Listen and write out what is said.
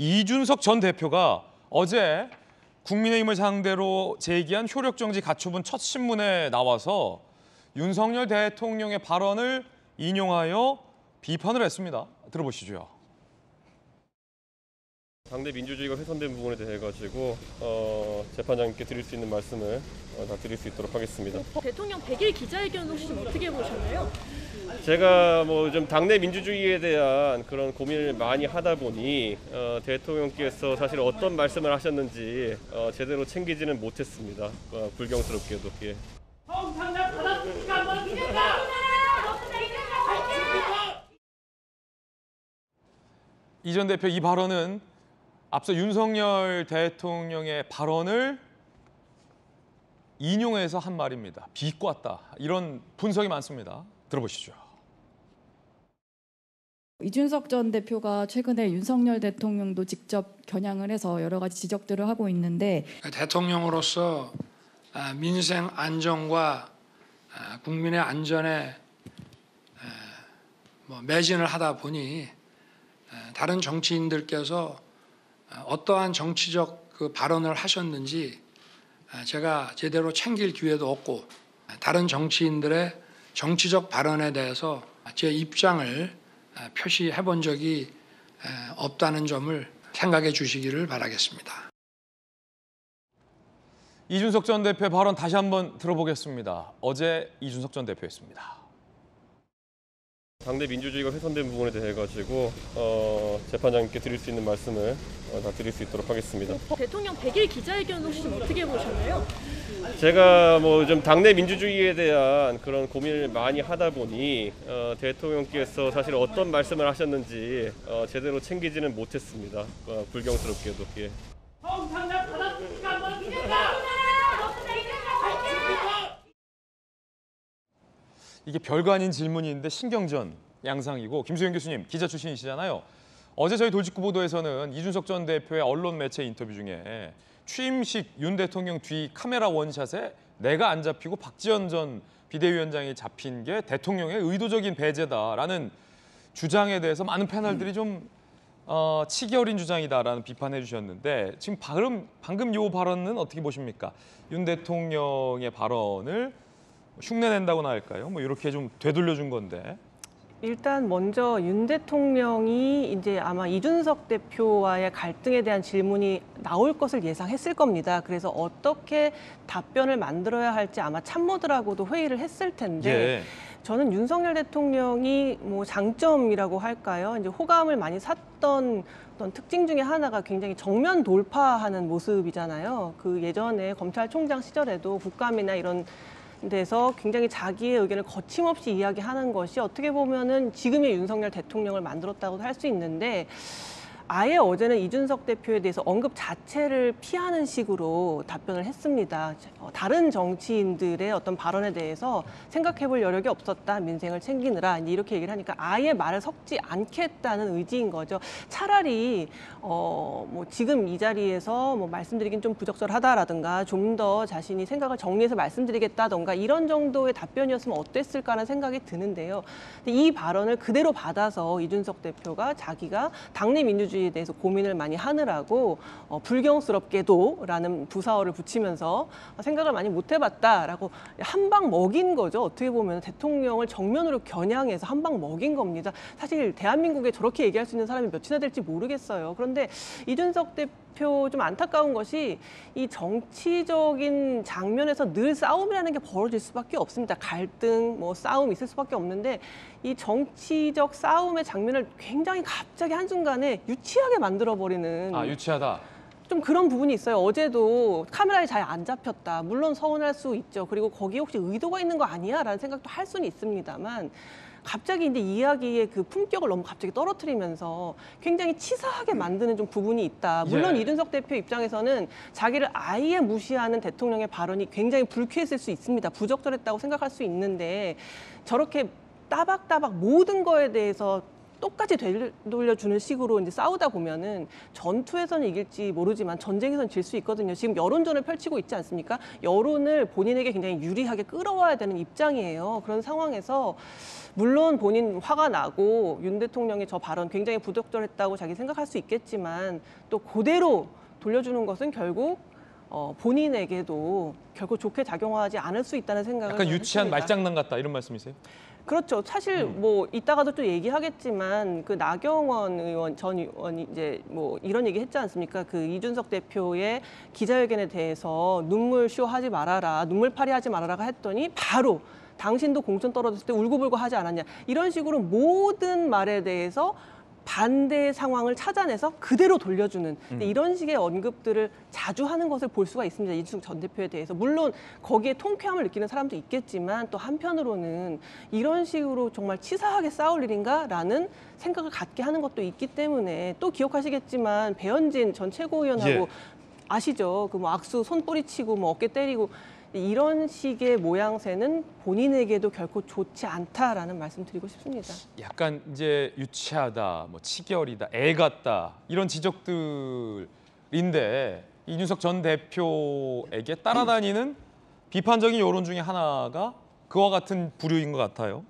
이준석 전 대표가 어제 국민의힘을 상대로 제기한 효력정지 가처분 첫 신문에 나와서 윤석열 대통령의 발언을 인용하여 비판을 했습니다. 들어보시죠. 당내 민주주의가 훼손된 부분에 대해 가지고 재판장님께 드릴 수 있는 말씀을 다 드릴 수 있도록 하겠습니다. 대통령 100일 기자회견 혹시 좀 어떻게 보셨나요? 제가 좀 당내 민주주의에 대한 그런 고민을 많이 하다 보니 대통령께서 사실 어떤 말씀을 하셨는지 제대로 챙기지는 못했습니다. 불경스럽게도. 예. 이 전 대표 이 발언은 앞서 윤석열 대통령의 발언을 인용해서 한 말입니다. 비꼬았다. 이런 분석이 많습니다. 들어보시죠. 이준석 전 대표가 최근에 윤석열 대통령도 직접 겨냥을 해서 여러 가지 지적들을 하고 있는데 대통령으로서 민생 안정과 국민의 안전에 매진을 하다 보니 다른 정치인들께서 어떠한 정치적 그 발언을 하셨는지 제가 제대로 챙길 기회도 없고 다른 정치인들의 정치적 발언에 대해서 제 입장을 표시해 본 적이 없다는 점을 생각해 주시기를 바라겠습니다. 이준석 전 대표의 발언 다시 한번 들어보겠습니다. 어제 이준석 전 대표였습니다. 당내 민주주의가 훼손된 부분에 대해 가지고 재판장님께 드릴 수 있는 말씀을 다 드릴 수 있도록 하겠습니다. 대통령 100일 기자회견 혹시 좀 어떻게 보셨나요? 제가 좀 당내 민주주의에 대한 그런 고민을 많이 하다 보니 대통령께서 사실 어떤 말씀을 하셨는지 제대로 챙기지는 못했습니다. 불경스럽게도. 예. 이게 별거 아닌 질문인데 신경전 양상이고 김수현 교수님 기자 출신이시잖아요. 어제 저희 돌직구 보도에서는 이준석 전 대표의 언론 매체 인터뷰 중에 취임식 윤 대통령 뒤 카메라 원샷에 내가 안 잡히고 박지원 전 비대위원장이 잡힌 게 대통령의 의도적인 배제다라는 주장에 대해서 많은 패널들이 좀 치기 어린 주장이다라는 비판해 주셨는데 지금 방금 요 발언은 어떻게 보십니까? 윤 대통령의 발언을 흉내낸다고나 할까요? 이렇게 좀 되돌려준 건데. 일단 먼저 윤 대통령이 이제 아마 이준석 대표와의 갈등에 대한 질문이 나올 것을 예상했을 겁니다. 그래서 어떻게 답변을 만들어야 할지 아마 참모들하고도 회의를 했을 텐데 예. 저는 윤석열 대통령이 장점이라고 할까요? 이제 호감을 많이 샀던 어떤 특징 중에 하나가 굉장히 정면 돌파하는 모습이잖아요. 그 예전에 검찰총장 시절에도 국감이나 이런 데서 굉장히 자기의 의견을 거침없이 이야기하는 것이 어떻게 보면은 지금의 윤석열 대통령을 만들었다고도 할 수 있는데 아예 어제는 이준석 대표에 대해서 언급 자체를 피하는 식으로 답변을 했습니다. 다른 정치인들의 어떤 발언에 대해서 생각해볼 여력이 없었다. 민생을 챙기느라 이렇게 얘기를 하니까 아예 말을 섞지 않겠다는 의지인 거죠. 차라리 지금 이 자리에서 말씀드리긴 좀 부적절하다라든가 좀 더 자신이 생각을 정리해서 말씀드리겠다던가 이런 정도의 답변이었으면 어땠을까라는 생각이 드는데요. 이 발언을 그대로 받아서 이준석 대표가 자기가 당내 민주주의에 대해서 고민을 많이 하느라고 불경스럽게도라는 부사어를 붙이면서 생각을 많이 못 해봤다라고 한 방 먹인 거죠. 어떻게 보면 대통령을 정면으로 겨냥해서 한 방 먹인 겁니다. 사실 대한민국에 저렇게 얘기할 수 있는 사람이 몇이나 될지 모르겠어요. 그런데 이준석 대표 좀 안타까운 것이 이 정치적인 장면에서 늘 싸움이라는 게 벌어질 수밖에 없습니다. 갈등, 싸움 있을 수밖에 없는데 이 정치적 싸움의 장면을 굉장히 갑자기 한순간에 유치하게 만들어버리는. 유치하다. 좀 그런 부분이 있어요. 어제도 카메라에 잘 안 잡혔다. 물론 서운할 수 있죠. 그리고 거기에 혹시 의도가 있는 거 아니야? 라는 생각도 할 수는 있습니다만 갑자기 이제 이야기의 그 품격을 너무 갑자기 떨어뜨리면서 굉장히 치사하게 만드는 좀 부분이 있다. 물론 이준석 대표 입장에서는 자기를 아예 무시하는 대통령의 발언이 굉장히 불쾌했을 수 있습니다. 부적절했다고 생각할 수 있는데 저렇게 따박따박 모든 거에 대해서 똑같이 되돌려주는 식으로 이제 싸우다 보면은 전투에서는 이길지 모르지만 전쟁에서는 질 수 있거든요. 지금 여론전을 펼치고 있지 않습니까? 여론을 본인에게 굉장히 유리하게 끌어와야 되는 입장이에요. 그런 상황에서 물론 본인 화가 나고 윤 대통령의 저 발언 굉장히 부적절했다고 자기 생각할 수 있겠지만 또 그대로 돌려주는 것은 결국 본인에게도 결코 좋게 작용하지 않을 수 있다는 생각을 약간 유치한 했습니다. 말장난 같다 이런 말씀이세요? 그렇죠. 사실 뭐 이따가도 또 얘기하겠지만 그 나경원 의원 전 의원이 이제 뭐 이런 얘기 했지 않습니까? 그 이준석 대표의 기자회견에 대해서 눈물쇼 하지 말아라, 눈물파리 하지 말아라가 했더니 바로 당신도 공천 떨어졌을 때 울고불고 하지 않았냐. 이런 식으로 모든 말에 대해서 반대의 상황을 찾아내서 그대로 돌려주는 이런 식의 언급들을 자주 하는 것을 볼 수가 있습니다. 이준석 전 대표에 대해서. 물론 거기에 통쾌함을 느끼는 사람도 있겠지만 또 한편으로는 이런 식으로 정말 치사하게 싸울 일인가라는 생각을 갖게 하는 것도 있기 때문에 또 기억하시겠지만 배현진 전 최고위원하고 예. 아시죠? 그 뭐 악수 손 뿌리치고 뭐 어깨 때리고 이런 식의 모양새는 본인에게도 결코 좋지 않다라는 말씀 드리고 싶습니다. 약간 이제 유치하다, 뭐 치결이다, 애 같다 이런 지적들인데 이준석 전 대표에게 따라다니는 비판적인 여론 중에 하나가 그와 같은 부류인 것 같아요.